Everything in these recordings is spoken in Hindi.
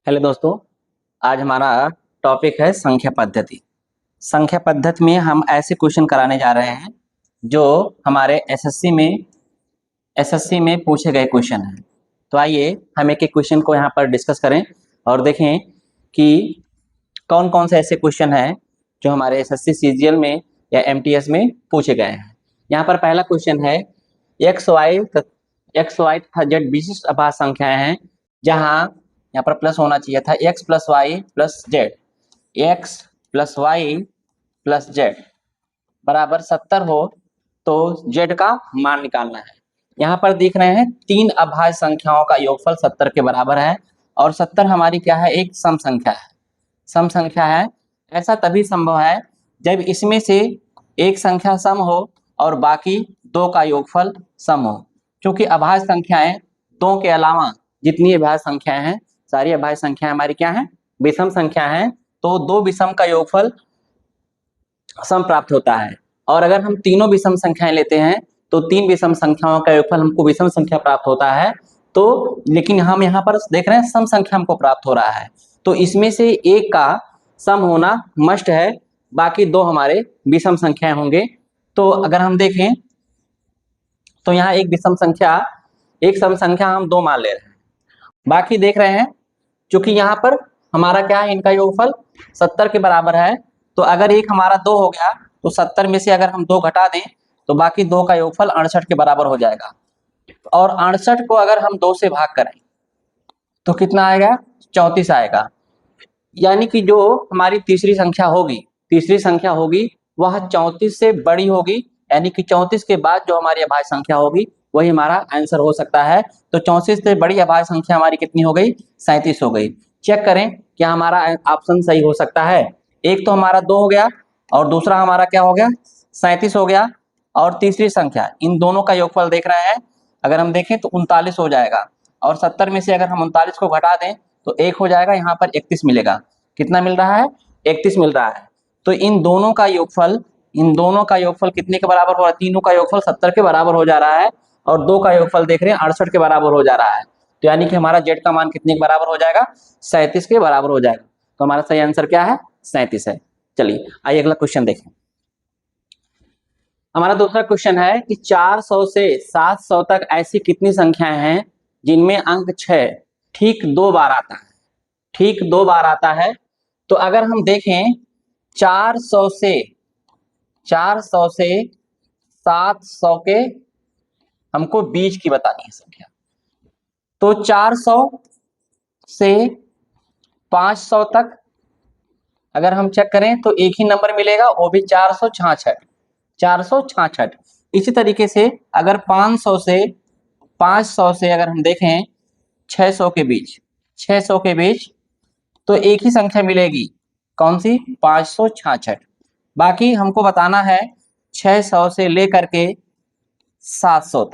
हेलो दोस्तों, आज हमारा टॉपिक है संख्या पद्धति। संख्या पद्धति में हम ऐसे क्वेश्चन कराने जा रहे हैं जो हमारे एसएससी में पूछे गए क्वेश्चन हैं। तो आइए हम एक एक क्वेश्चन को यहाँ पर डिस्कस करें और देखें कि कौन कौन से ऐसे क्वेश्चन हैं जो हमारे एसएससी सीजीएल में या एमटीएस में पूछे गए हैं। यहाँ पर पहला क्वेश्चन है एक्स वाई तथा जेड विशिष्ट अभाज्य संख्याएं हैं जहाँ यहाँ पर प्लस होना चाहिए था x plus Y plus Z, X plus Y plus Z बराबर 70 हो तो z का मान निकालना है। यहाँ पर देख रहे हैं तीन अभाज्य संख्याओं का योगफल 70 के बराबर है और 70 हमारी क्या है, एक सम संख्या है। सम संख्या है, ऐसा तभी संभव है जब इसमें से एक संख्या सम हो और बाकी दो का योगफल सम हो। क्योंकि अभाज्य संख्याएं दो के अलावा जितनी अभाज्य संख्याएं हैं सारी अभाज्य संख्याएं हमारी क्या है, विषम संख्या है। तो दो विषम का योगफल सम प्राप्त होता है और अगर हम तीनों विषम संख्याएं लेते हैं तो तीन विषम संख्याओं का योगफल हमको विषम संख्या प्राप्त होता है। तो लेकिन हम यहाँ पर देख रहे हैं सम संख्या हमको प्राप्त हो रहा है, तो इसमें से एक का सम होना मस्ट है, बाकी दो हमारे विषम संख्याएं होंगे। तो अगर हम देखें तो यहाँ एक विषम संख्या एक सम संख्या हम दो मान ले रहे हैं, बाकी देख रहे हैं क्योंकि यहाँ पर हमारा क्या है, इनका योगफल 70 के बराबर है। तो अगर एक हमारा दो हो गया तो 70 में से अगर हम दो घटा दें तो बाकी दो का योगफल 68 के बराबर हो जाएगा। और 68 को अगर हम दो से भाग करें तो कितना आएगा, 34 आएगा। यानी कि जो हमारी तीसरी संख्या होगी वह 34 से बड़ी होगी, यानी कि 34 के बाद जो हमारी अभाज्य संख्या होगी वही हमारा आंसर हो सकता है। तो 34 से बड़ी अभाज्य संख्या हमारी कितनी हो गई, 37 हो गई। चेक करें क्या हमारा ऑप्शन सही हो सकता है। एक तो हमारा दो हो गया और दूसरा हमारा क्या हो गया, 37 हो गया। और तीसरी संख्या, इन दोनों का योगफल देख रहे हैं, अगर हम देखें तो 39 हो जाएगा और 70 में से अगर हम 39 को घटा दें तो एक हो जाएगा, यहाँ पर 31 मिलेगा। कितना मिल रहा है, 31 मिल रहा है। तो इन दोनों का योगफल कितने के बराबर हो रहा है, तीनों का योगफल 70 के बराबर हो जा रहा है और दो का योगफल देख रहे हैं 68 के बराबर हो जा रहा है। तो यानी कि हमारा जेड का मान कितने के बराबर हो जाएगा, 37 के बराबर हो जाएगा। तो हमारा सही आंसर क्या है, 37 है। चलिए आइए अगला क्वेश्चन देखें। हमारा दूसरा क्वेश्चन है कि 400 से 700 तक ऐसी कितनी संख्याएं हैं जिनमें अंक 6 ठीक दो बार आता है। तो अगर हम देखें 400 से 700 के हमको बीच की बतानी है संख्या। तो 400 से 500 तक अगर हम चेक करें तो एक ही नंबर मिलेगा, वो भी 466। इसी तरीके से अगर 500 से अगर हम देखें 600 के बीच तो एक ही संख्या मिलेगी, कौन सी, 566। बाकी हमको बताना है 600 से लेकर के 700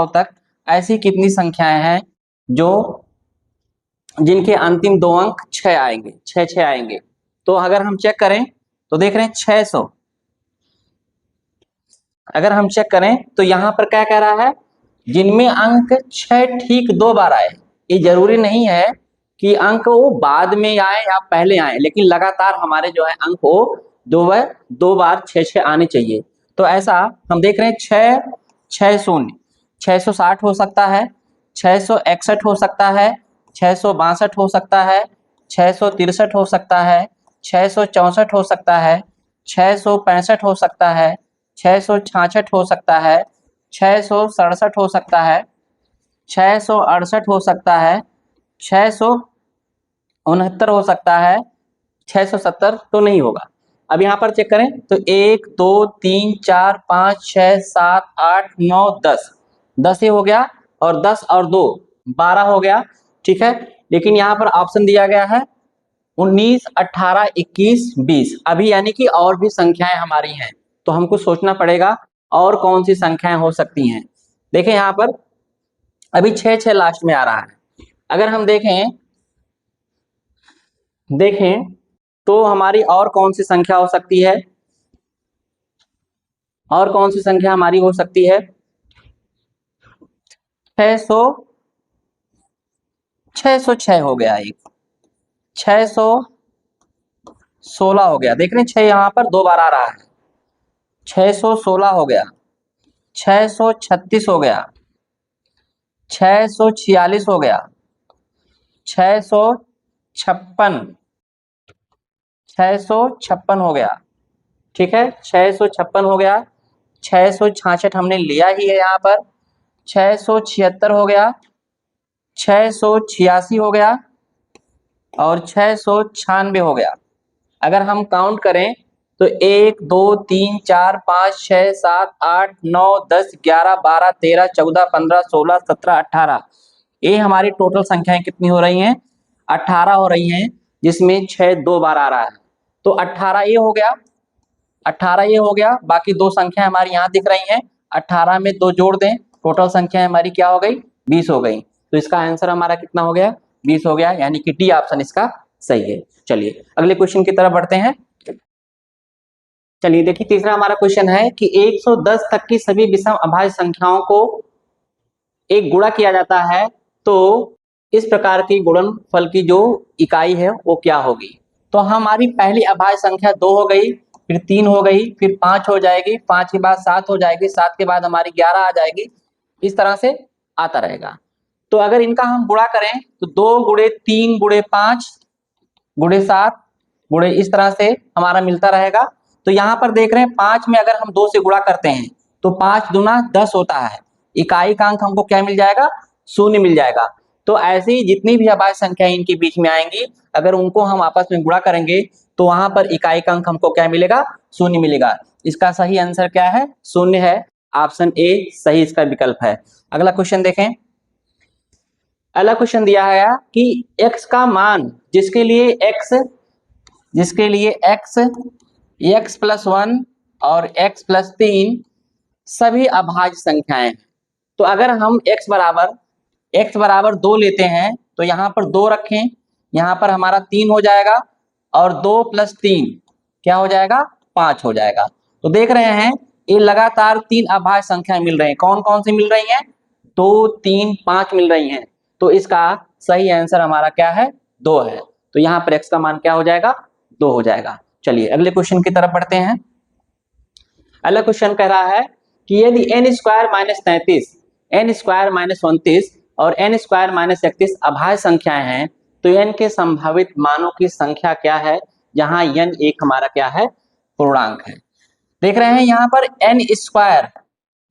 तक ऐसी कितनी संख्याएं हैं जो जिनके अंतिम दो अंक 6 आएंगे। तो अगर हम चेक करें तो देख रहे हैं 600, अगर हम चेक करें तो यहाँ पर क्या कह रहा है, जिनमें अंक 6 ठीक दो बार आए। ये जरूरी नहीं है कि अंक वो बाद में आए या पहले आए, लेकिन लगातार हमारे जो है अंक वो दो बार 6 आने चाहिए। तो ऐसा हम देख रहे हैं 660 हो सकता है, 661 हो सकता है, 662 हो सकता है, 663 हो सकता है, 664 हो सकता है, 665 हो सकता है, 666 हो सकता है, 667 हो सकता है, 668 हो सकता है, 669 हो सकता है, 670 तो नहीं होगा। अब यहाँ पर चेक करें तो 1 2 3 4 5 6 7 8 9 10 ही हो गया और 10 और 2 12 हो गया, ठीक है। लेकिन यहाँ पर ऑप्शन दिया गया है 19 18 21 20 अभी, यानी कि और भी संख्याएं हमारी हैं, तो हमको सोचना पड़ेगा और कौन सी संख्याएं हो सकती हैं। देखें यहाँ पर अभी 6 लास्ट में आ रहा है। अगर हम देखें तो हमारी और कौन सी संख्या हो सकती है, और कौन सी संख्या हमारी हो सकती है, 606 606 हो गया, एक 616 हो गया, देख रहे हैं 6 यहाँ पर 2 बार आ रहा है, 616 हो गया, 636 हो गया, 646 हो गया, 656 656 हो गया, ठीक है, 656 हो गया, 666 हमने लिया ही है यहाँ पर, 676 हो गया, 686 हो गया और 696 हो गया। अगर हम काउंट करें तो 1 2 3 4 5 6 7 8 9 10 11 12 13 14 15 16 17 18, ये हमारी टोटल संख्याएं कितनी हो रही हैं? 18 हो रही हैं, जिसमें 6 2 बार आ रहा है, तो 18 ये हो गया, 18 ये हो गया, बाकी दो संख्या हमारी यहाँ दिख रही हैं, 18 में 2 जोड़ दें, टोटल संख्या हमारी क्या हो गई? 20 हो गई। तो इसका आंसर हमारा कितना हो गया? 20 हो गया, यानी कि डी ऑप्शन इसका सही है। चलिए अगले क्वेश्चन की तरफ बढ़ते हैं। चलिए देखिए, तीसरा हमारा क्वेश्चन है कि 110 तक की सभी विषम अभाज्य संख्याओं को एक गुणा किया जाता है, तो इस प्रकार की गुणनफल की जो इकाई है वो क्या होगी? तो हमारी पहली अभाज्य संख्या 2 हो गई, फिर 3 हो गई, फिर 5 हो जाएगी, 5 के बाद 7 हो जाएगी, 7 के बाद हमारी 11 आ जाएगी, इस तरह से आता रहेगा। तो अगर इनका हम गुणा करें तो 2 गुणे 3 गुणे 5 गुणे 7 गुणे इस तरह से हमारा मिलता रहेगा। तो यहाँ पर देख रहे हैं 5 में अगर हम 2 से गुणा करते हैं तो 5 दूना 10 होता है, इकाई का अंक हमको क्या मिल जाएगा? 0 मिल जाएगा। तो ऐसे ही जितनी भी अभाज्य संख्या इनके बीच में आएंगी, अगर उनको हम आपस में गुणा करेंगे तो वहां पर इकाई का अंक हमको क्या मिलेगा? 0 मिलेगा। इसका सही आंसर क्या है? 0 है, ऑप्शन ए सही इसका विकल्प है। अगला क्वेश्चन देखें। अगला क्वेश्चन दिया है कि x का मान जिसके लिए x प्लस 1 और x प्लस 3 सभी अभाज्य संख्याएं हैं। तो अगर हम x बराबर 2 लेते हैं तो यहाँ पर 2 रखें, यहाँ पर हमारा 3 हो जाएगा और 2 प्लस 3 क्या हो जाएगा? 5 हो जाएगा। तो देख रहे हैं ये लगातार 3 अभाज्य संख्या मिल रही हैं। कौन कौन सी मिल रही हैं? 2 3 5 मिल रही हैं। तो इसका सही आंसर हमारा क्या है? 2 है। तो यहाँ पर x का मान क्या हो जाएगा? 2 हो जाएगा। चलिए अगले क्वेश्चन की तरफ बढ़ते हैं। अगला क्वेश्चन कह रहा है कि यदि n square minus 33, n square minus 29 और n स्क्वायर माइनस 31 अभाज्य संख्याएं हैं, तो n के संभावित मानों की संख्या क्या है? जहां n एक हमारा क्या है? पूर्णांक है। देख रहे हैं यहाँ पर n square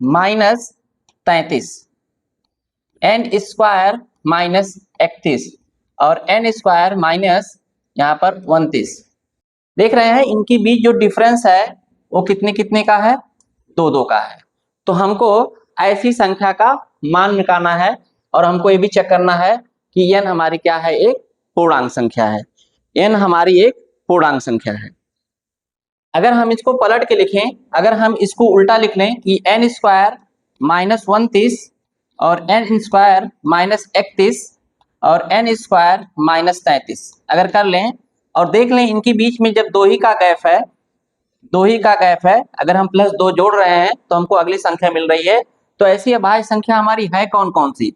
minus 33, n square minus 31 और n स्क्वायर माइनस यहाँ पर 29। देख रहे हैं इनकी बीच जो डिफरेंस है वो कितने कितने का है? 2 2 का है। तो हमको ऐसी संख्या का मान निकालना है और हमको ये भी चेक करना है कि n हमारी क्या है? एक पूर्णांक संख्या है। n हमारी एक पूर्णांक संख्या है। अगर हम इसको पलट के लिखें, अगर हम इसको उल्टा लिख लें कि n स्क्वायर माइनस 29 और n स्क्वायर माइनस 31 और n स्क्वायर माइनस 33 अगर कर लें और देख लें इनके बीच में जब 2 ही का गैप है, अगर हम प्लस 2 जोड़ रहे हैं तो हमको अगली संख्या मिल रही है। तो ऐसी अभाज्य संख्या हमारी है कौन कौन सी?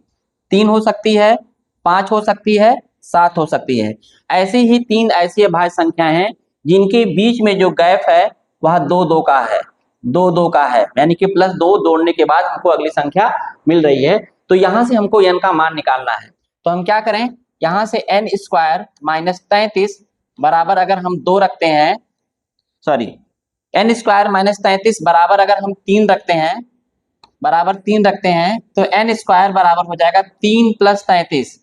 3 हो सकती है, 5 हो सकती है, 7 हो सकती है। ऐसी ही 3 ऐसी अभाज्य संख्याएं हैं जिनके बीच में जो गैप है वह 2 2 का है, 2 2 का है, यानी कि प्लस 2 जोड़ने के बाद हमको अगली संख्या मिल रही है। तो यहां से हमको n का मान निकालना है। तो हम क्या करें, यहां से n स्क्वायर माइनस 33 बराबर अगर हम 2 रखते हैं, सॉरी n स्क्वायर माइनस 33 बराबर अगर हम 3 रखते हैं, तो n स्क्वायर बराबर हो जाएगा 3 प्लस 33,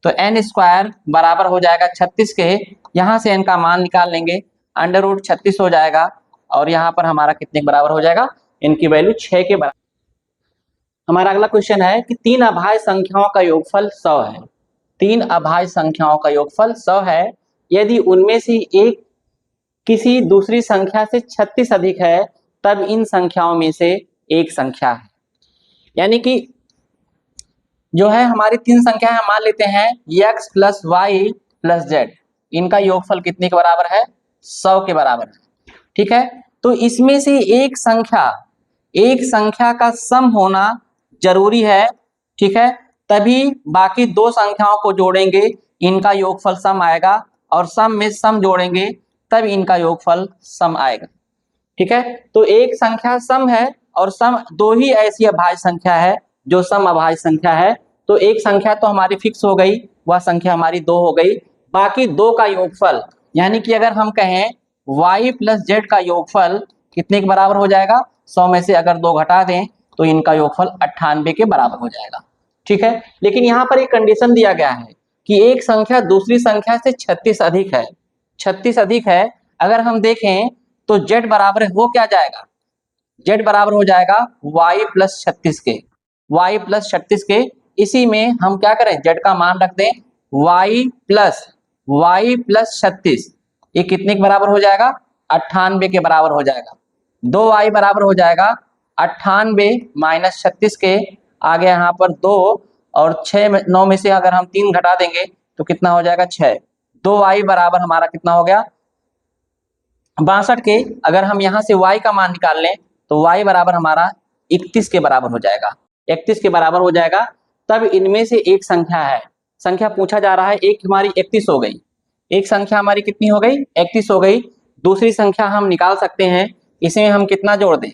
तो n स्क्वायर बराबर हो जाएगा 36 के। यहाँ से n का मान निकाल लेंगे, अंडर रूट 36 हो जाएगा और यहाँ पर हमारा कितने के बराबर हो जाएगा? n की वैल्यू 6 के बराबर। हमारा अगला क्वेश्चन है कि 3 अभाज्य संख्याओं का योगफल 100 है। 3 अभाज्य संख्याओं का योगफल 100 है यदि उनमें से एक किसी दूसरी संख्या से 36 अधिक है, तब इन संख्याओं में से एक संख्या है। यानी कि जो है हमारी 3 संख्या है, मान लेते हैं x plus Y plus Z, इनका योगफल कितने के बराबर है? 100 के बराबर है। ठीक है, तो इसमें से एक संख्या का सम होना जरूरी है। ठीक है, तभी बाकी दो संख्याओं को जोड़ेंगे, इनका योगफल सम आएगा, और सम में सम जोड़ेंगे तब इनका योगफल सम आएगा। ठीक है, तो एक संख्या सम है और सम दो ही ऐसी अभाज्य संख्या है जो सम अभाज्य संख्या है। तो एक संख्या तो हमारी फिक्स हो गई, वह संख्या हमारी 2 हो गई, बाकी दो का योगफल, यानी कि अगर हम कहें y प्लस जेड का योगफल कितने के बराबर हो जाएगा, 100 में से अगर 2 घटा दें तो इनका योगफल 98 के बराबर हो जाएगा। ठीक है, लेकिन यहाँ पर एक कंडीशन दिया गया है कि एक संख्या दूसरी संख्या से 36 अधिक है। 36 अधिक है, अगर हम देखें तो z बराबर हो क्या जाएगा, z बराबर हो जाएगा y प्लस 36 के, y प्लस 36 के। इसी में हम क्या करें, z का मान रख दें y प्लस 36, ये कितने के बराबर हो जाएगा, 98 के बराबर हो जाएगा। 2y बराबर हो जाएगा 98 माइनस 36 के, आगे यहाँ पर 2 और 6 9 में से अगर हम 3 घटा देंगे तो कितना हो जाएगा, 6। 2y बराबर हमारा कितना हो गया, 62 के। अगर हम यहाँ से y का मान निकाल लें तो y बराबर हमारा 31 के बराबर हो जाएगा, 31 के बराबर हो जाएगा। तब इनमें से एक संख्या है, संख्या पूछा जा रहा है, एक हमारी 31 हो गई, एक संख्या हमारी कितनी हो गई, 31 हो गई। दूसरी संख्या हम निकाल सकते हैं, इसमें हम कितना जोड़ दें,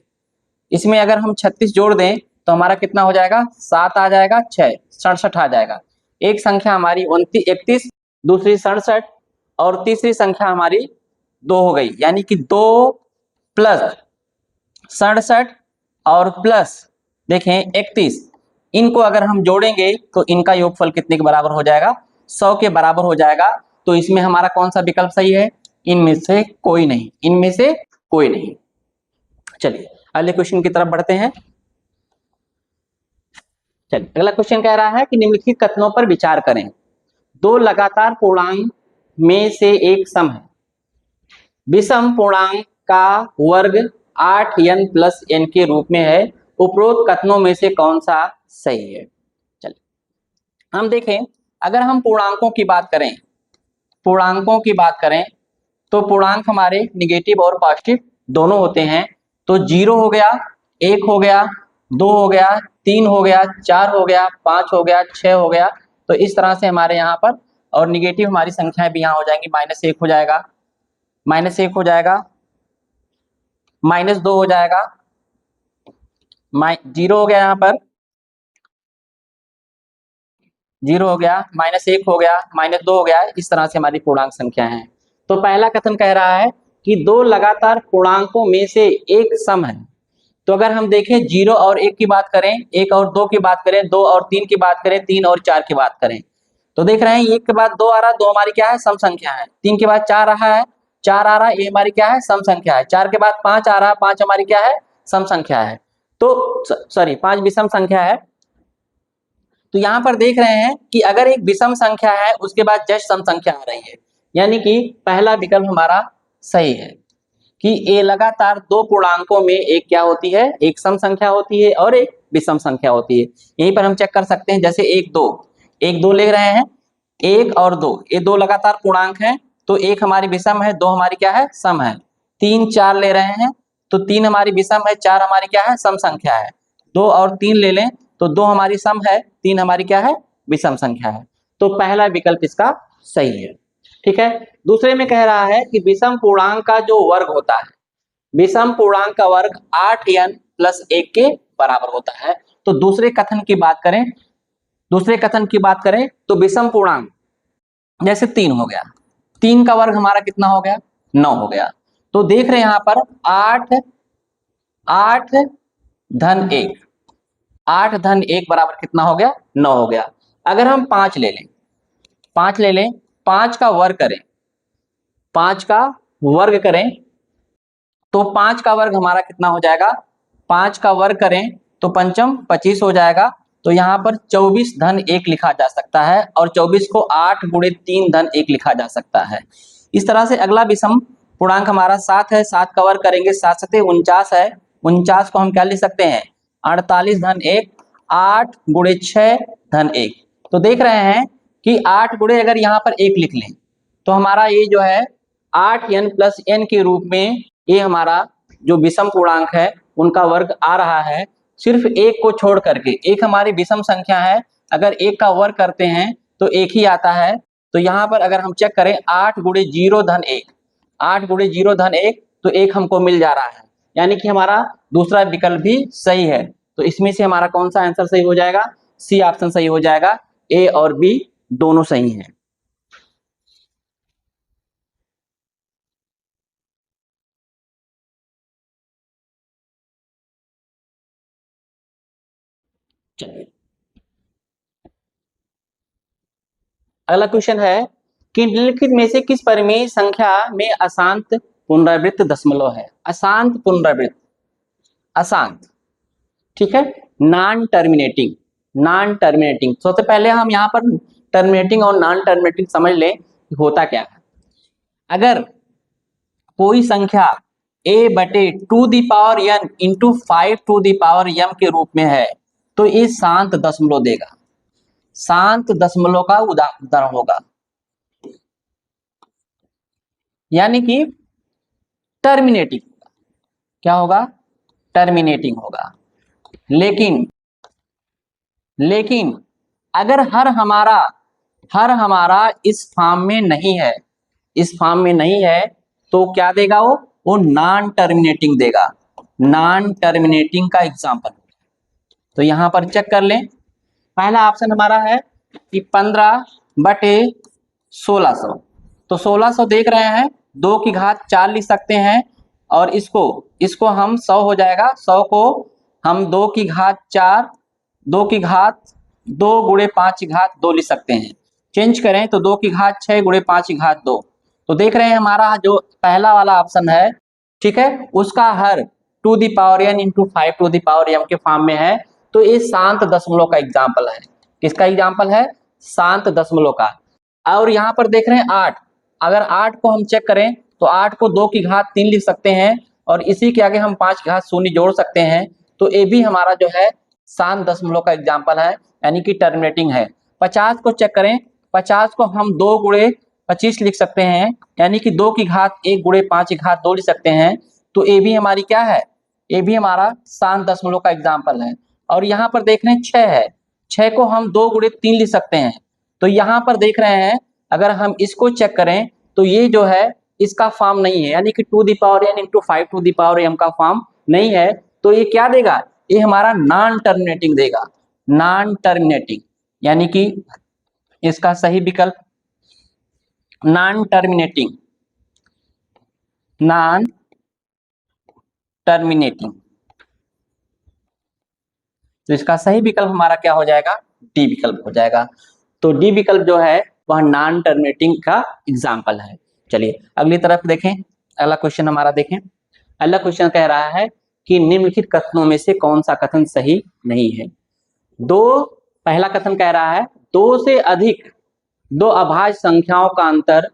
इसमें अगर हम 36 जोड़ दें तो हमारा कितना हो जाएगा, 7 आ जाएगा, 6 67 आ जाएगा। एक संख्या हमारी 31, दूसरी 67 और तीसरी संख्या हमारी 2 हो गई, यानी कि 2 प्लस 67 और प्लस देखें 31, इनको अगर हम जोड़ेंगे तो इनका योगफल कितने के बराबर हो जाएगा, 100 के बराबर हो जाएगा। तो इसमें हमारा कौन सा विकल्प सही है, इनमें से कोई नहीं, इनमें से कोई नहीं। चलिए अगले क्वेश्चन की तरफ बढ़ते हैं। चलिए अगला क्वेश्चन कह रहा है कि निम्नलिखित कथनों पर विचार करें। दो लगातार पूर्णांक में से एक सम है, विषम पूर्णांक का वर्ग 8n प्लस n के रूप में है, उपरोक्त कथनों में से कौन सा सही है। चलिए हम देखें, अगर हम पूर्णांकों की बात करें, पूर्णांकों की बात करें तो पूर्णांक हमारे निगेटिव और पॉजिटिव दोनों होते हैं। तो 0 हो गया, 1 हो गया, 2 हो गया, 3 हो गया, 4 हो गया, 5 हो गया, 6 हो गया। तो इस तरह से हमारे यहाँ पर, और निगेटिव हमारी संख्याएं भी यहाँ हो जाएंगी, -1 हो जाएगा, -1 हो जाएगा, -2 हो जाएगा, 0 हो गया, यहाँ पर 0 हो गया, -1 हो गया, -2 हो गया। इस तरह से हमारी पूर्णांक संख्या है। तो पहला कथन कह रहा है कि दो लगातार पूर्णांकों में से एक सम है। तो अगर हम देखें 0 और 1 की बात करें, 1 और 2 की बात करें, 2 और 3 की बात करें, 3 और 4 की बात करें, तो देख रहे हैं 1 के बाद 2 आ रहा है, 2 हमारी क्या है, सम संख्या है। 3 के बाद 4 रहा है, 4 आ रहा है, ये हमारी क्या है, सम संख्या है। 4 के बाद 5 आ रहा है, 5 हमारी क्या है, सम संख्या है। तो सॉरी 5 विषम संख्या है। तो यहाँ पर देख रहे हैं कि अगर एक विषम संख्या है उसके बाद जस्ट सम संख्या आ रही है, यानी कि पहला विकल्प हमारा सही है कि ये लगातार दो पूर्णांकों में एक क्या होती है, एक सम संख्या होती है और एक विषम संख्या होती है। यहीं पर हम चेक कर सकते हैं, जैसे 1 2 ले रहे हैं, 1 और 2 ये दो लगातार पूर्णांक हैं, तो 1 हमारी विषम है, 2 हमारी क्या है, सम है। 3 4 ले रहे हैं तो 3 हमारी विषम है, 4 हमारी क्या है, सम संख्या है। 2 और 3 ले लें तो 2 हमारी सम है, 3 हमारी क्या है, विषम संख्या है। तो पहला विकल्प इसका सही है। ठीक है, दूसरे में कह रहा है कि विषम पूर्णांक का जो वर्ग होता है, विषम पूर्णांक का वर्ग 8n प्लस 1 के बराबर होता है। तो दूसरे कथन की बात करें, दूसरे कथन की बात करें तो विषम पूर्णांक जैसे 3 हो गया, 3 का वर्ग हमारा कितना हो गया, 9 हो गया। तो देख रहे हैं यहाँ पर 8 धन 1, 8 धन 1 बराबर कितना हो गया, 9 हो गया। अगर हम 5 ले लें, 5 ले लें, 5 का वर्ग करें, 5 का वर्ग करें तो 5 का वर्ग हमारा कितना हो जाएगा, 5 का वर्ग करें तो पंचम 25 हो जाएगा। तो यहाँ पर 24 धन 1 लिखा जा सकता है और 24 को 8 गुणे 3 धन 1 लिखा जा सकता है। इस तरह से अगला विषम पूर्णांक हमारा 7 है, 7 का वर्ग करेंगे 7 7 49 है, 49 को हम क्या लिख सकते हैं, 48 धन 1, 8 गुणे 6 धन 1। तो देख रहे हैं कि 8 गुणे अगर यहाँ पर 1 लिख लें तो हमारा ये जो है 8n प्लस n के रूप में ये हमारा जो विषम पूर्णांक है उनका वर्ग आ रहा है। सिर्फ 1 को छोड़ करके, एक हमारी विषम संख्या है अगर एक का वर्ग करते हैं तो एक ही आता है। तो यहाँ पर अगर हम चेक करें 8 गुणे 0 धन 1, 8 गुणे 0 धन 1, तो 1 हमको मिल जा रहा है, यानी कि हमारा दूसरा विकल्प भी सही है। तो इसमें से हमारा कौन सा आंसर सही हो जाएगा? सी ऑप्शन सही हो जाएगा, ए और बी दोनों सही हैं। चलिए अगला क्वेश्चन है कि निम्नलिखित में से किस परिमेय संख्या में अशांत पुनरावृत्त दशमलव है? अशांत पुनरावृत्त, अशांत, ठीक है, नॉन टर्मिनेटिंग, नॉन टर्मिनेटिंग। सबसे पहले हम यहाँ पर टर्मिनेटिंग और नॉन टर्मिनेटिंग समझ लें कि होता क्या है। अगर कोई संख्या a बटे 2n इंटू 5 m के रूप में है तो ये शांत दशमलव देगा, शांत दशमलव का उदाहरण होगा, यानी कि टर्मिनेटिंग। क्या होगा? टर्मिनेटिंग होगा। लेकिन लेकिन अगर हर हमारा इस फॉर्म में नहीं है, इस फॉर्म में नहीं है, तो क्या देगा वो नॉन टर्मिनेटिंग देगा, नॉन टर्मिनेटिंग का एग्जांपल। तो यहां पर चेक कर लें, पहला ऑप्शन हमारा है कि 15 बटे 1600। तो 1600 देख रहे हैं, 2 की घात 4 लिख सकते हैं, और इसको इसको हम 100 हो जाएगा, 100 को हम 2 की घात 4, 2 की घात 2 गुणे 5 की घात 2 लिख सकते हैं। चेंज करें तो 2 की घात 6 गुणे 5 की घात 2। तो देख रहे हैं हमारा जो पहला वाला ऑप्शन है, ठीक है, उसका हर two the power n into 5 two the power m के फॉर्म में है। तो ये शांत दशमलव का एग्जाम्पल है। किसका एग्जाम्पल है? शांत दशमलव का। और यहाँ पर देख रहे हैं 8, अगर 8 को हम चेक करें तो 8 को 2 की घात 3 लिख सकते हैं, और इसी के आगे हम 5 की घात 0 जोड़ सकते हैं। तो ये भी हमारा जो है शांत दशमलव का एग्जाम्पल है, यानी कि टर्मिनेटिंग है। 50 को चेक करें, 50 को हम 2 गुणे 25 लिख सकते हैं, यानी कि 2 की घात 1 गुणे 5 की घात 2 लिख सकते हैं। तो ये भी हमारी क्या है? ये भी हमारा शांत दशमलव का एग्जाम्पल है। और यहाँ पर देख रहे हैं 6 है, 6 को हम 2 गुणे 3 लिख सकते हैं। तो यहाँ पर देख रहे हैं, अगर हम इसको चेक करें तो ये जो है इसका फॉर्म नहीं है, यानी कि two the power n into 5 two the power m का फॉर्म नहीं है। तो ये क्या देगा? ये हमारा नॉन टर्मिनेटिंग देगा, नॉन टर्मिनेटिंग, यानी कि इसका सही विकल्प नॉन टर्मिनेटिंग, नॉन टर्मिनेटिंग। तो इसका सही विकल्प हमारा क्या हो जाएगा? डी विकल्प हो जाएगा। तो डी विकल्प जो है वह नॉन टर्मिनेटिंग का एग्जाम्पल है। चलिए अगली तरफ देखें, अगला क्वेश्चन हमारा देखें। अगला क्वेश्चन कह रहा है कि निम्नलिखित कथनों में से कौन सा कथन सही नहीं है? दो, पहला कथन कह रहा है 2 से अधिक 2 अभाज्य संख्याओं का अंतर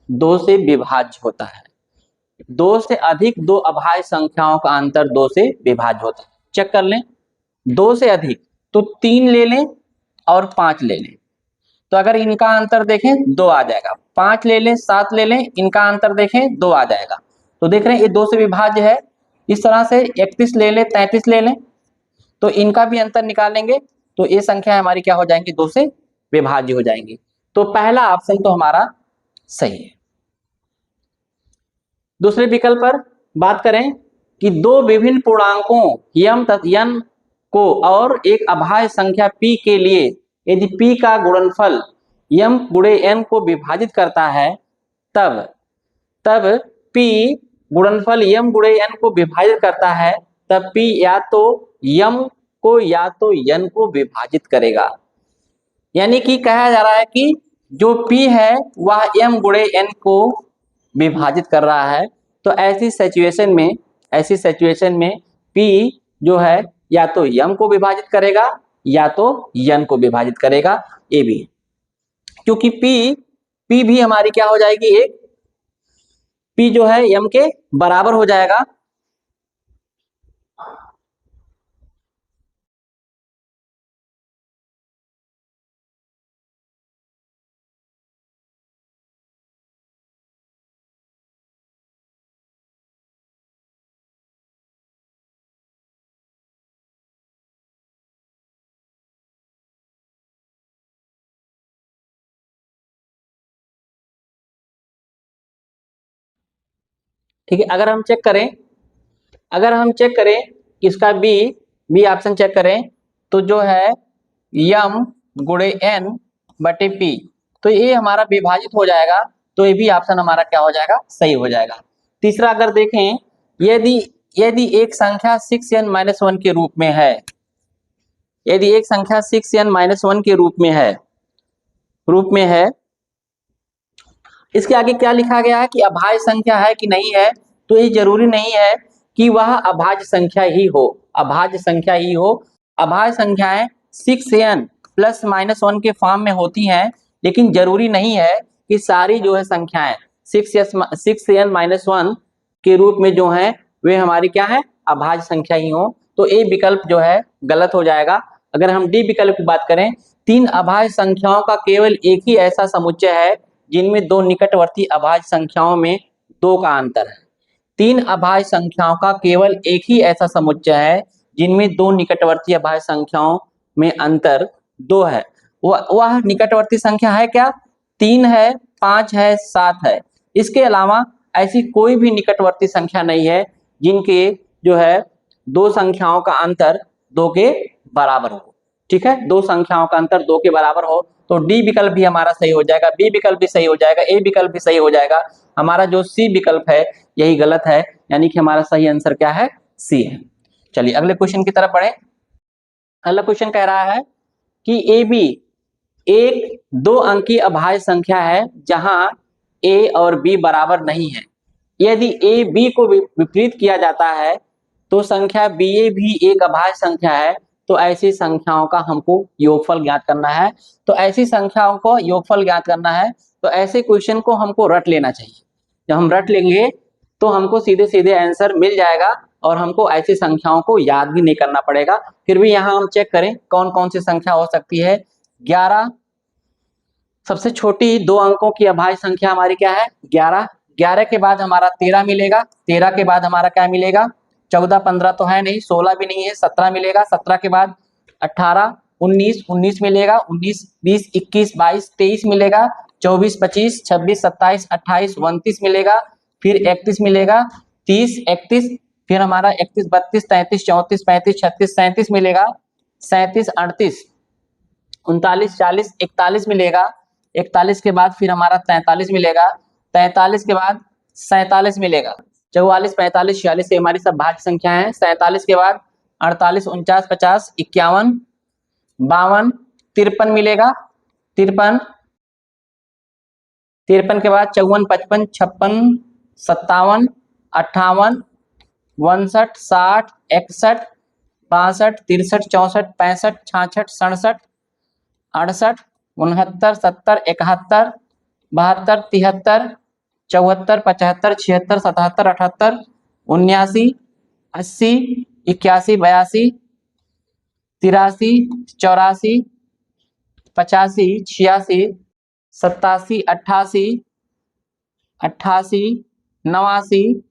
2 से विभाज्य होता है। 2 से अधिक 2 अभाज्य संख्याओं का अंतर 2 से विभाज्य होता है। चेक कर लें, 2 से अधिक तो 3 ले लें और 5 ले लें, तो अगर इनका अंतर देखें 2 आ जाएगा। 5 ले लें, 7 ले लें, इनका अंतर देखें 2 आ जाएगा। तो देख रहे हैं ये 2 से विभाज्य है। इस तरह से 31 ले लें, 33 ले लें, तो इनका भी अंतर निकालेंगे तो ये संख्या हमारी क्या हो जाएंगी? 2 से विभाज्य हो जाएंगी। तो पहला ऑप्शन तो हमारा सही है। दूसरे विकल्प पर बात करें कि दो विभिन्न पूर्णांकों यम n को और एक अभाज्य संख्या p के लिए यदि p का गुणनफल m गुणे n को विभाजित करता है, तब तब p गुणनफल m गुणे n को विभाजित करता है, तब p या तो m को या तो n को विभाजित करेगा। यानी कि कहा जा रहा है कि जो p है वह m गुणे n को विभाजित कर रहा है। तो ऐसी सिचुएशन में p जो है या तो m को विभाजित करेगा या तो n को विभाजित करेगा, ये भी, क्योंकि p भी हमारी क्या हो जाएगी? एक p जो है m के बराबर हो जाएगा। ठीक है। अगर हम चेक करें इसका बी ऑप्शन चेक करें तो जो है यम गुणे एन बटे पी, तो ये हमारा विभाजित हो जाएगा, तो ये भी ऑप्शन हमारा क्या हो जाएगा, सही हो जाएगा। तीसरा अगर देखें, यदि एक संख्या 6n-1 के रूप में है, यदि एक संख्या 6n-1 के रूप में है, इसके आगे क्या लिखा गया है कि अभाज्य संख्या है कि नहीं है, तो ये जरूरी नहीं है कि वह अभाज्य संख्या ही हो, अभाज्य संख्याएं 6n +-1 के फॉर्म में होती हैं, लेकिन जरूरी नहीं है कि सारी जो है संख्याएं 6n-1 के रूप में जो है वे हमारी क्या है, अभाज्य संख्या ही हो। तो ए विकल्प जो है गलत हो जाएगा। अगर हम डी विकल्प की बात करें, 3 अभाज्य संख्याओं का केवल एक ही ऐसा समुच्चय है जिनमें दो निकटवर्ती अभाज्य संख्याओं में 2 का अंतर है। 3 अभाज्य संख्याओं का केवल एक ही ऐसा समुच्चय है जिनमें दो निकटवर्ती अभाज्य संख्याओं में अंतर 2 है। वह निकटवर्ती संख्या है क्या, 3 है, 5 है, 7 है। इसके अलावा ऐसी कोई भी निकटवर्ती संख्या नहीं है जिनके जो है दो संख्याओं का अंतर 2 के बराबर हो। ठीक है, दो संख्याओं का अंतर 2 के बराबर हो, तो डी विकल्प भी हमारा सही हो जाएगा, बी विकल्प भी सही हो जाएगा, ए विकल्प भी सही हो जाएगा। हमारा जो सी विकल्प है यही गलत है, यानी कि हमारा सही आंसर क्या है, सी है। चलिए अगले क्वेश्चन की तरफ बढ़े। अगला क्वेश्चन कह रहा है कि ए बी एक 2 अंकीय अभाज्य संख्या है जहां ए और बी बराबर नहीं है। यदि ए बी को विपरीत किया जाता है तो संख्या बी ए भी एक अभाज्य संख्या है, तो ऐसी संख्याओं का हमको योगफल ज्ञात करना है। तो ऐसी संख्याओं को योगफल ज्ञात करना है, तो ऐसे क्वेश्चन को हमको रट लेना चाहिए। जब हम रट लेंगे तो हमको सीधे सीधे आंसर मिल जाएगा और हमको ऐसी संख्याओं को याद भी नहीं करना पड़ेगा। फिर भी यहाँ हम चेक करें कौन कौन सी संख्या हो सकती है। 11 सबसे छोटी 2 अंकों की अभाज्य संख्या हमारी क्या है, 11। 11 के बाद हमारा 13 मिलेगा, 13 के बाद हमारा क्या मिलेगा, 14, 15 तो है नहीं, 16 भी नहीं है, 17 मिलेगा, 17 के बाद 18, 19, 19 मिलेगा, 19, 20, 21, 22, 23 मिलेगा, 24, 25, 26, 27, 28, 29 मिलेगा, फिर 31 मिलेगा, 30, 31, फिर हमारा 31, 32, 33, 34, 35, 36, 37 मिलेगा, 37, 38, 39, 40, 41 मिलेगा, 41 के बाद फिर हमारा 43 मिलेगा, 43 के बाद 47 मिलेगा, 44, 45, 46 ये हमारी सब भाज्य संख्या है। 47 के बाद 48, 49, 50, 51, 52, 53 मिलेगा, 53, 53 के बाद 54, 55, 56, 57, 58, 59, 60, 61, 62, 63, 64, 65, 66, 67, 68, 69, 70, 71, 72, 73, 74, 75, 76, 77, 78, 79, 80, 81, 82, 83, 84, 85, 86, 87, 88, 88, 89,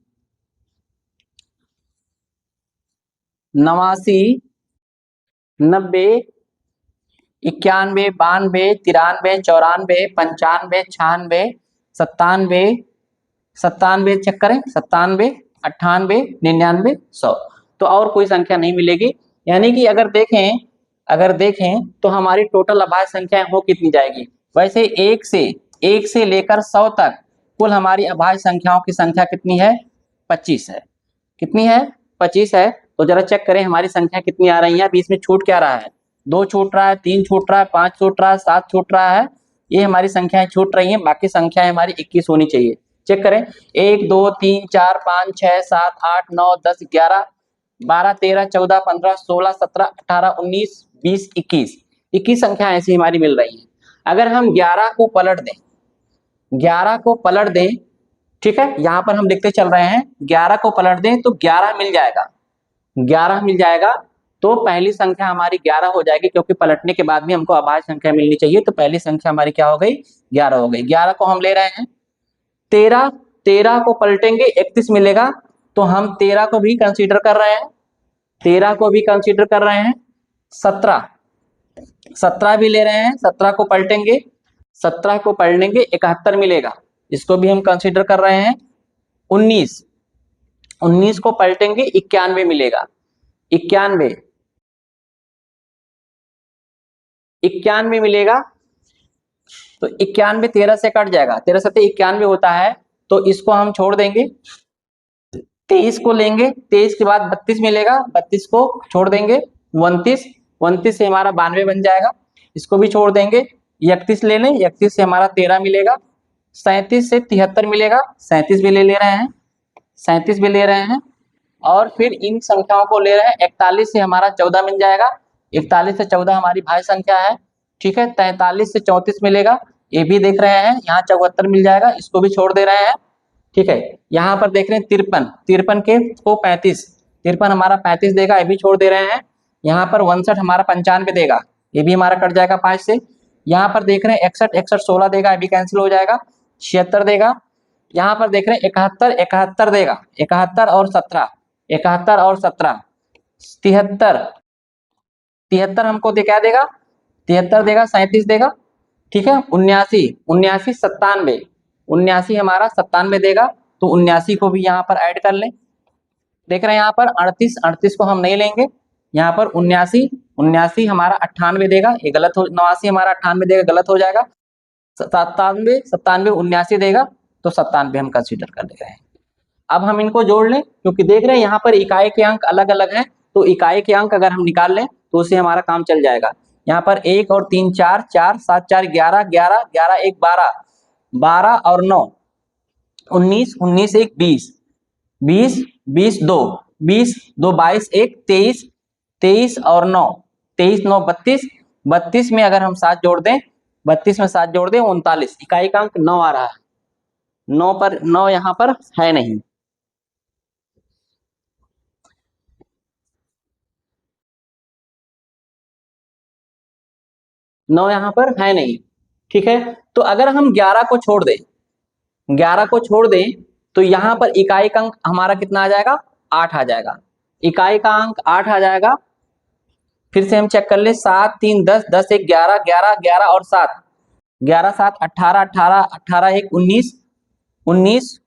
89, 90, 91, 92, 93, 94, 95, 96, 97, 97 चेक करें, 97, 98, 99, 100। तो और कोई संख्या नहीं मिलेगी। यानी कि अगर देखें तो हमारी टोटल अभाज्य संख्याएं हो कितनी जाएगी। वैसे 1 से लेकर 100 तक कुल हमारी अभाज्य संख्याओं की संख्या कितनी है, 25 है। कितनी है, 25 है। तो जरा चेक करें हमारी संख्या कितनी आ रही है। अभी इसमें छूट क्या रहा है, 2 छूट रहा है, 3 छूट रहा है, 5 छूट रहा है, 7 छूट रहा है। ये हमारी संख्याएं छूट रही हैं, बाकी संख्याएं हमारी 21 होनी चाहिए। चेक करें, 1, 2, 3, 4, 5, 6, 7, 8, 9, 10, 11, 12, 13, 14, 15, 16, 17, 18, 19, 20, 21 संख्या ऐसी हमारी मिल रही है। अगर हम 11 को पलट दें, ठीक है, यहाँ पर हम लिखते चल रहे हैं, 11 को पलट दें तो 11 मिल जाएगा, 11 मिल जाएगा। तो पहली संख्या हमारी 11 हो जाएगी, क्योंकि पलटने के बाद भी हमको अभाज्य संख्या मिलनी चाहिए। तो पहली संख्या हमारी क्या हो गई, 11 हो गई। 11 को हम ले रहे हैं। 13 को पलटेंगे 31 मिलेगा, तो हम 13 को भी कंसीडर कर रहे हैं, 13 को भी कंसीडर कर रहे हैं। 17 भी ले रहे हैं, 17 को पलटेंगे, 71 मिलेगा, इसको भी हम कंसीडर कर रहे हैं। 19 19 को पलटेंगे 91 मिलेगा, 91 मिलेगा। तो 91 13 से कट जाएगा, 13 से 91 होता है, तो इसको हम छोड़ देंगे, 23 को लेंगे, 23 के बाद 32 मिलेगा, 32 को छोड़ देंगे, 29, 29 से हमारा 92 बन जाएगा, इसको भी छोड़ देंगे, 31 ले लें, 31 से हमारा 13 मिलेगा, 37 से 73 मिलेगा, 37 भी ले रहे हैं, 37 भी ले रहे हैं, और फिर इन संख्याओं को ले रहे हैं, 41 से हमारा 14 मिल जाएगा, 41 से 14 हमारी भाज्य संख्या है, ठीक है। 43 से 34 मिलेगा, ये भी देख रहे हैं, यहाँ 74 मिल जाएगा, इसको भी छोड़ दे रहे हैं, ठीक है। यहाँ पर देख रहे हैं 53, 53 के को 35, 53 हमारा 35 देगा, ये भी छोड़ दे रहे हैं। यहाँ पर 59 हमारा 95 देगा, ये भी हमारा कट जाएगा 5 से। यहाँ पर देख रहे हैं 61, 61 16 देगा, ये भी कैंसिल हो जाएगा, 76 देगा। यहाँ पर देख रहे हैं 71, 71 देगा, 71 और 17, 71 और 17 73, 73 हमको क्या देगा, 73 देगा, 37 देगा, ठीक है। 79, 79 97, 79 हमारा 97 देगा, तो 79 को भी यहाँ पर ऐड कर लें। देख रहे हैं यहाँ पर 38, 38 को हम नहीं लेंगे, यहाँ पर 79, 79 हमारा 98 देगा, ये गलत हो, 89 हमारा 98 देगा, गलत हो जाएगा, 97, 97 79 देगा, तो 97 हम कंसीडर कर ले रहे हैं। अब हम इनको जोड़ लें, क्योंकि देख रहे हैं यहाँ पर इकाई के अंक अलग अलग हैं, तो इकाई के अंक अगर हम निकाल लें तो उससे हमारा काम चल जाएगा। यहाँ पर 1 और 3 4, 4 7 4 11, 11 11 1 12, 12 और 9 19, 19 1 20, 20 20 2, 20 2 22 1 23, 23 और 9, 23 9 32, 32 में अगर हम 7 जोड़ दें, 32 में 7 जोड़ दें 39, इकाई का अंक 9 आ रहा है, 9 पर 9 यहाँ पर है नहीं, नौ यहाँ पर है नहीं, ठीक है। तो अगर हम 11 को छोड़ दें, 11 को छोड़ दें, तो यहाँ पर इकाई का अंक हमारा कितना आ जाएगा, 8 आ जाएगा, इकाई का अंक 8 आ जाएगा। फिर से हम चेक कर ले, 7 3 10, 10 1 11, 11 11 और 7, 11 7 18, 18 18 1 19, 19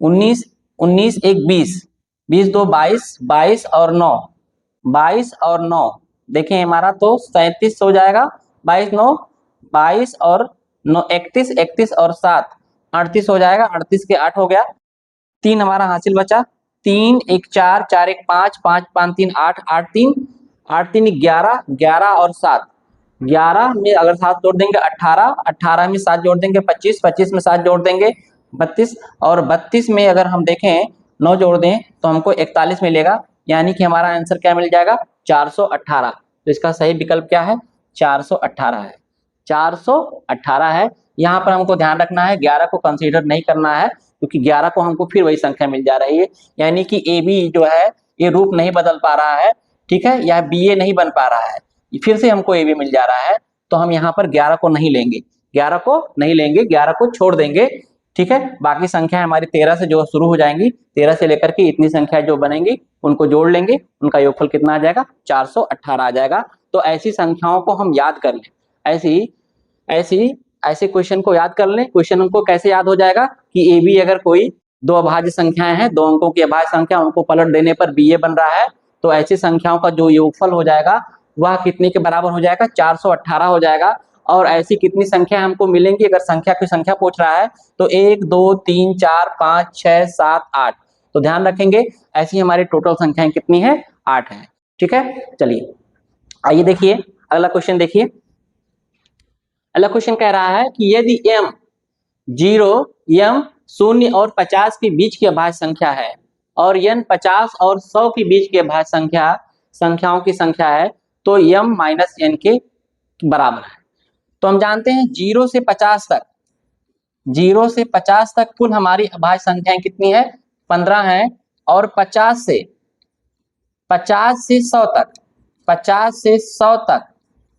19 19 1 20, 20 2 22, 22 और 9, 22 और 9 देखें हमारा तो 37 हो जाएगा, 22 9 22 और 9 31, 31 और 7 38 हो जाएगा, 38 के 8 हो गया, 3 हमारा हासिल बचा, 3 1 4, 4 1 5, 5 5 3 8, 8 3 8 3 11, 11 और 7, 11 में अगर 7 जोड़ देंगे 18, 18 में 7 जोड़ देंगे 25, 25 में 7 जोड़ देंगे 32, और 32 में अगर हम देखें 9 जोड़ दें तो हमको 41 मिलेगा, यानी कि हमारा आंसर क्या मिल जाएगा, 418। तो इसका सही विकल्प क्या है, 418 है, 418 है। यहाँ पर हमको ध्यान रखना है 11 को कंसीडर नहीं करना है, क्योंकि 11 को हमको फिर वही संख्या मिल जा रही है, यानी कि ए बी जो है ये रूप नहीं बदल पा रहा है, ठीक है, या बी ए नहीं बन पा रहा है, फिर से हमको ए बी मिल जा रहा है, तो हम यहाँ पर 11 को नहीं लेंगे, 11 को नहीं लेंगे, 11 को छोड़ देंगे, ठीक है। बाकी संख्या हमारी 13 से जो शुरू हो जाएंगी, 13 से लेकर के इतनी संख्या जो बनेंगी उनको जोड़ लेंगे, उनका योगफल कितना आ जाएगा, 418 आ जाएगा। तो ऐसी संख्याओं को हम याद कर लें, ऐसे क्वेश्चन को याद कर लें। क्वेश्चन हमको कैसे याद हो जाएगा कि ए बी अगर कोई दो अभाज्य संख्याएं हैं, दो अंकों की अभाज्य संख्या, उनको पलट देने पर बी ए बन रहा है, तो ऐसी संख्याओं का जो योगफल हो जाएगा वह कितने के बराबर हो जाएगा, 418 हो जाएगा। और ऐसी कितनी संख्या हमको मिलेंगी, अगर संख्या की संख्या पूछ रहा है तो 1 2 3 4 5 6 7 8, तो ध्यान रखेंगे ऐसी हमारी टोटल संख्याएं कितनी है, 8 है, ठीक है। चलिए आइए देखिए अगला क्वेश्चन देखिए। अगला क्वेश्चन कह रहा है कि यदि m 0 m 0 और 50 के बीच की अभाज्य संख्या है और n 50 और 100 के बीच की अभाज्य संख्याओं की संख्या है, तो m माइनस n के बराबर है। तो हम जानते हैं 0 से 50 तक, 0 से 50 तक कुल हमारी अभाज्य संख्याएं कितनी है, 15 है, और 50 से 100 तक, 50 से 100 तक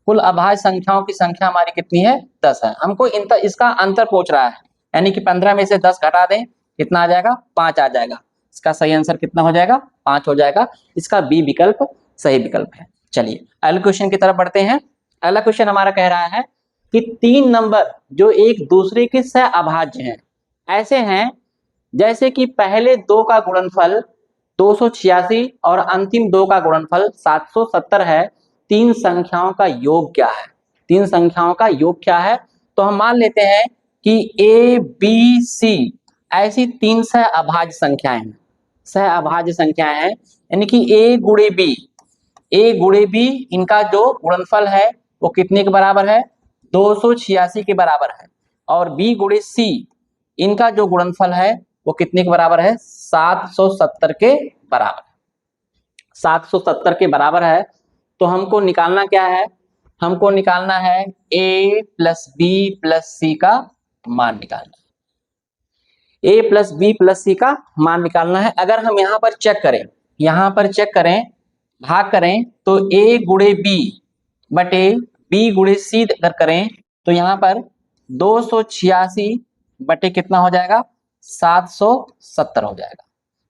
कुल अभाज्य संख्याओं की संख्या हमारी कितनी है, 10 है। हमको इसका अंतर पूछ रहा है, यानी कि 15 में से 10 घटा दें, कितना आ जाएगा, 5 आ जाएगा। इसका सही आंसर कितना हो जाएगा, 5 हो जाएगा। इसका बी विकल्प सही विकल्प है। चलिए अगले क्वेश्चन की तरफ बढ़ते हैं। अगला क्वेश्चन हमारा कह रहा है कि 3 नंबर जो एक दूसरे के सह अभाज्य हैं, ऐसे हैं जैसे कि पहले दो का गुणनफल 286 और अंतिम दो का गुणनफल 770 है, तीन संख्याओं का योग क्या है? तीन संख्याओं का योग क्या है? तो हम मान लेते हैं कि ए बी सी ऐसी तीन सह अभाज्य संख्याएं हैं, सह अभाज्य संख्याएं हैं, यानी कि ए गुणे बी इनका जो गुणनफल है वो कितने के बराबर है? 286 के बराबर है। और बी गुणे सी इनका जो गुणनफल है वो कितने के बराबर है? 770 के बराबर। 770 के बराबर है। तो हमको निकालना क्या है? हमको निकालना है a प्लस बी प्लस सी का मान निकालना है। a प्लस बी प्लस सी का मान निकालना है। अगर हम यहाँ पर चेक करें, भाग करें तो a गुणे बी बटे b गुणे सी अगर करें तो यहाँ पर 286 बटे कितना हो जाएगा? 770 हो जाएगा।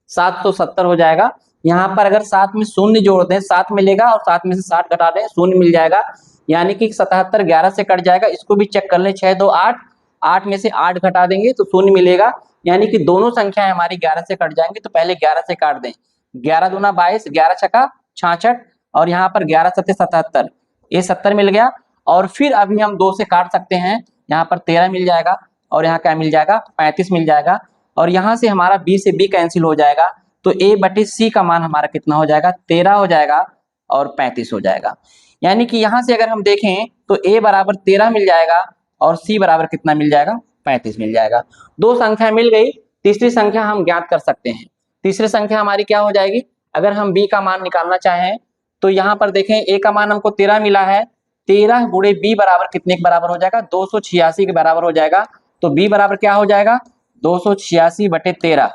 770 हो जाएगा। यहाँ पर अगर साथ में शून्य जोड़ दें, 7 मिलेगा और साथ में से 60 घटा दें, शून्य मिल जाएगा, यानी कि 77 11 से कट जाएगा। इसको भी चेक कर लें, 6 2 8, 8 में से 8 घटा देंगे तो शून्य मिलेगा, यानी कि दोनों संख्याएं हमारी 11 से कट जाएंगी। तो पहले 11 से काट दें, 11 दूना 22, 11 छक्का 66 और यहाँ पर 11 सत्ते 77, ये 70 मिल गया। और फिर अभी हम 2 से काट सकते हैं, यहाँ पर 13 मिल जाएगा और यहाँ क्या मिल जाएगा? 35 मिल जाएगा। और यहाँ से हमारा b से b कैंसिल हो जाएगा, तो a बटे c का मान हमारा कितना हो जाएगा? 13 हो जाएगा और 35 हो जाएगा। यानी कि यहाँ से अगर हम देखें तो a बराबर 13 मिल जाएगा और c बराबर कितना मिल जाएगा? 35 मिल जाएगा। दो संख्या मिल गई, तीसरी संख्या हम ज्ञात कर सकते हैं। तीसरी संख्या हमारी क्या हो जाएगी? अगर हम b का मान निकालना चाहें तो यहाँ पर देखें a का मान हमको 13 मिला है, 13 गुणे b बराबर कितने के बराबर हो जाएगा? 286 के बराबर हो जाएगा। तो b बराबर क्या हो जाएगा? 286 बटे 13,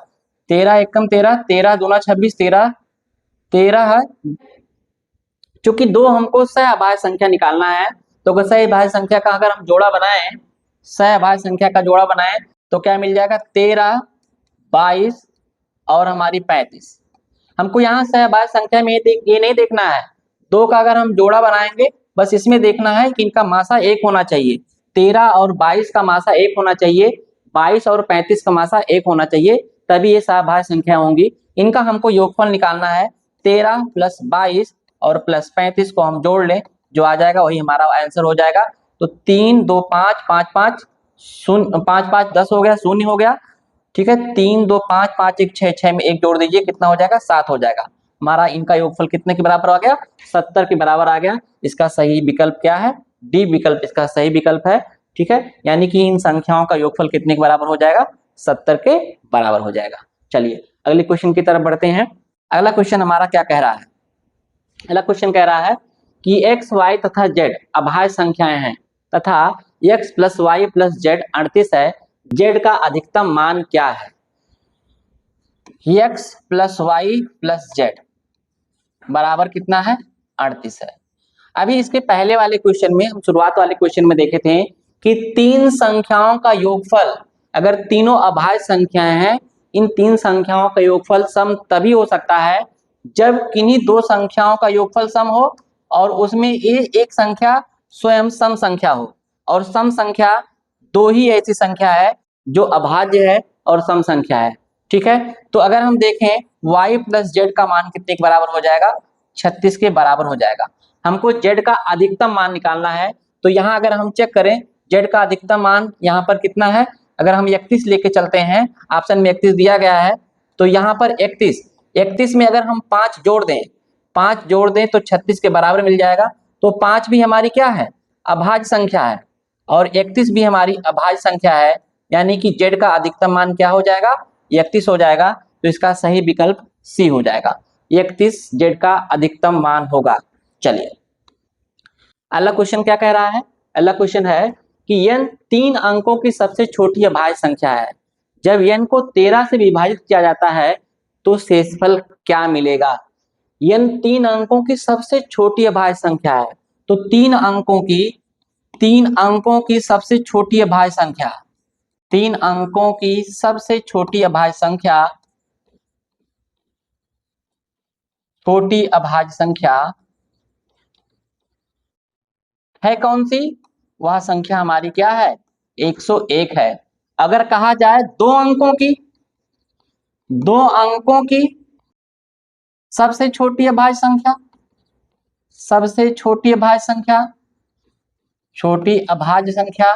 13 एकम 13, 13 दूना 26, 13 है। चूंकि दो हमको सह अभाज्य संख्या निकालना है, तो अगर सह अभाज्य संख्या का अगर हम जोड़ा बनाएं, सह अभाज्य संख्या का जोड़ा बनाएं तो क्या मिल जाएगा? 13 22 और हमारी 35। हमको यहाँ सह अभाज्य संख्या में ये नहीं देखना है, दो का अगर हम जोड़ा बनाएंगे बस इसमें देखना है कि इनका मासा एक होना चाहिए। 13 और 22 का मासा एक होना चाहिए, 22 और 35 का मासा एक होना चाहिए, तभी ये सहअभाज्य संख्या होंगी। इनका हमको योगफल निकालना है। 13 प्लस 22 और प्लस 35 को हम जोड़ लें, जो आ जाएगा वही हमारा आंसर हो जाएगा। तो 3 2 5 5 5 शून्य 5 5 10 हो गया, शून्य हो गया, ठीक है। 3 2 5 5 1 6, 6 में 1 जोड़ दीजिए, कितना हो जाएगा? 7 हो जाएगा। हमारा इनका योगफल कितने के बराबर आ गया? 70 के बराबर आ गया। इसका सही विकल्प क्या है? डी विकल्प इसका सही विकल्प है, ठीक है। यानी कि इन संख्याओं का योगफल कितने के बराबर हो जाएगा? 70 के बराबर हो जाएगा। चलिए अगले क्वेश्चन की तरफ बढ़ते हैं। अगला क्वेश्चन हमारा क्या कह रहा है? अगला क्वेश्चन कह रहा है कि x, y तथा z अभाज्य संख्याएं हैं तथा x plus Y plus Z 38 है, z का अधिकतम मान क्या है? x plus Y plus Z बराबर कितना है? 38 है। अभी इसके पहले वाले क्वेश्चन में, हम शुरुआत वाले क्वेश्चन में देखे थे कि तीन संख्याओं का योगफल, अगर तीनों अभाज्य संख्याएं हैं, इन तीन संख्याओं का योगफल सम तभी हो सकता है जब किन्हीं दो संख्याओं का योगफल सम हो और उसमें एक संख्या स्वयं सम संख्या हो, और सम संख्या दो ही ऐसी संख्या है जो अभाज्य है और सम संख्या है, ठीक है। तो अगर हम देखें y प्लस जेड का मान कितने के बराबर हो जाएगा? 36 के बराबर हो जाएगा। हमको z का अधिकतम मान निकालना है, तो यहाँ अगर हम चेक करें z का अधिकतम मान यहाँ पर कितना है? अगर हम 31 लेके चलते हैं, ऑप्शन में 31 दिया गया है, तो यहाँ पर 31 में अगर हम 5 जोड़ दें तो 36 के बराबर मिल जाएगा। तो 5 भी हमारी क्या है? अभाज्य संख्या है और 31 भी हमारी अभाज्य संख्या है, यानी कि z का अधिकतम मान क्या हो जाएगा? 31 हो जाएगा। तो इसका सही विकल्प सी हो जाएगा, 31 z का अधिकतम मान होगा। चलिए अगला क्वेश्चन क्या कह रहा है? अगला क्वेश्चन है कि n 3 अंकों की सबसे छोटी अभाज्य संख्या है, जब n को 13 से विभाजित किया जाता है तो शेषफल क्या मिलेगा? n 3 अंकों की सबसे छोटी अभाज्य संख्या है, तो 3 अंकों की सबसे छोटी अभाज्य संख्या, 3 अंकों की सबसे छोटी अभाज्य संख्या, छोटी अभाज्य संख्या है कौन सी? वह संख्या हमारी क्या है? 101 है। अगर कहा जाए 2 अंकों की, दो अंकों की सबसे छोटी अभाज्य संख्या, सबसे छोटी अभाज्य संख्या, छोटी अभाज्य संख्या,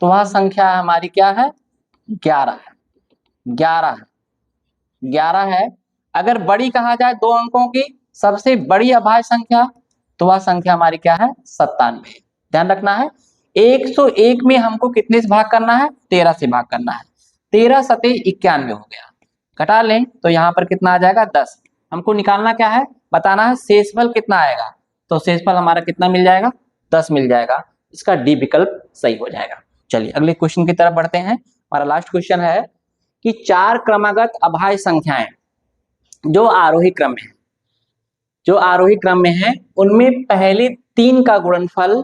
तो वह संख्या हमारी क्या है? 11 है। 11 है, 11 है। अगर बड़ी कहा जाए दो अंकों की सबसे बड़ी अभाज्य संख्या, तो वह संख्या हमारी क्या है? 97। ध्यान रखना है 101 में हमको कितने से भाग करना है? 13 से भाग करना है। 13 सते 91 हो गया, घटा लें तो यहाँ पर कितना आ जाएगा? 10। हमको निकालना क्या है? बताना है शेषफल कितना आएगा। तो शेषफल हमारा कितना मिल जाएगा? 10 मिल जाएगा। इसका डी विकल्प सही हो जाएगा। चलिए अगले क्वेश्चन की तरफ बढ़ते हैं। हमारा लास्ट क्वेश्चन है कि 4 क्रमागत अभाज्य संख्याएं जो आरोही क्रम में है, जो आरोही क्रम में है, उनमें पहले 3 का गुणनफल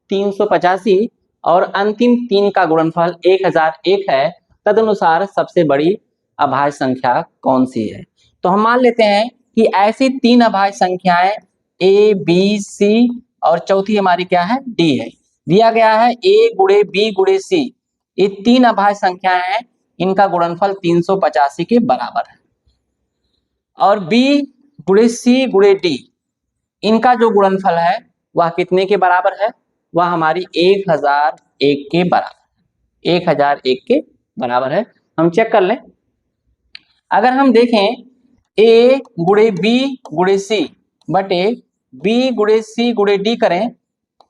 385 और अंतिम 3 का गुणनफल 1001 है, तदनुसार सबसे बड़ी अभाज्य संख्या कौन सी है? तो हम मान लेते हैं कि ऐसी 3 अभाज्य संख्याएं ए बी सी और चौथी हमारी क्या है? डी है। दिया गया है ए गुणे बी गुणे सी, ये 3 अभाज्य संख्याएं हैं, इनका गुणनफल 385 के बराबर है। और बी गुणे सी गुणे डी, इनका जो गुणनफल है वह कितने के बराबर है? वह हमारी 1001 के बराबर, 1001 के बराबर है। हम चेक कर लें। अगर हम देखें ए गुणे बी गुणे सी बटे बी गुणे सी गुणे डी करें,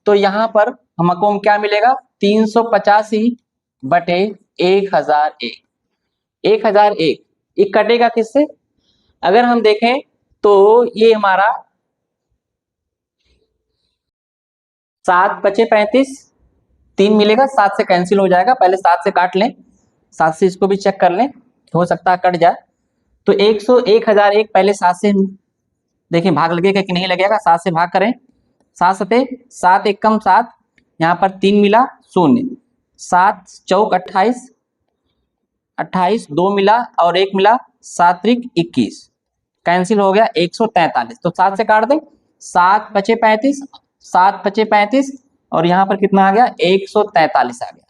तो यहां पर हमको क्या मिलेगा? 385 बटे 1001। 1001 ये कटेगा किससे? अगर हम देखें तो ये हमारा 7 बचे 35, 3 मिलेगा, 7 से कैंसिल हो जाएगा। पहले 7 से काट लें, 7 से इसको भी चेक कर लें, हो सकता है कट जाए। तो 1001 पहले 7 से देखें भाग लगेगा कि नहीं लगेगा। 7 से भाग करें, 7 सते 7 एक कम 7, यहाँ पर 3 मिला 0, 7 चौक 28, 28 2 मिला और 1 मिला, 7 त्रिक 21, कैंसिल हो गया 143। तो 7 से काट दें, 7 बचे 35, 7 बचे 35 और यहाँ पर कितना आ गया? 143 आ गया।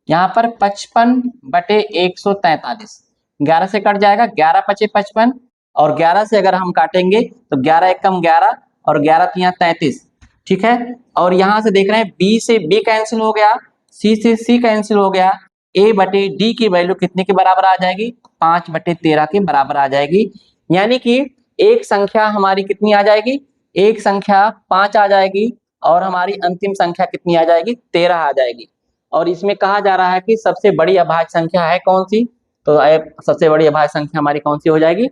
यहाँ पर 55 बटे 143, 11 से कट जाएगा, 11 बचे 55 और 11 से अगर हम काटेंगे तो 11 एक कम 11 और 11 यहाँ 33, ठीक है। और यहाँ से देख रहे हैं बी से बी कैंसिल हो गया, सी से सी कैंसिल हो गया, ए बटे डी की वैल्यू कितने के बराबर आ जाएगी? 5 बटे 13 के बराबर आ जाएगी। यानी कि एक संख्या हमारी कितनी आ जाएगी? एक संख्या 5 आ जाएगी और हमारी अंतिम संख्या कितनी आ जाएगी? 13 आ जाएगी। और इसमें कहा जा रहा है कि सबसे बड़ी अभाज्य संख्या है कौन सी? तो सबसे बड़ी अभाज्य संख्या हमारी कौन सी हो जाएगी?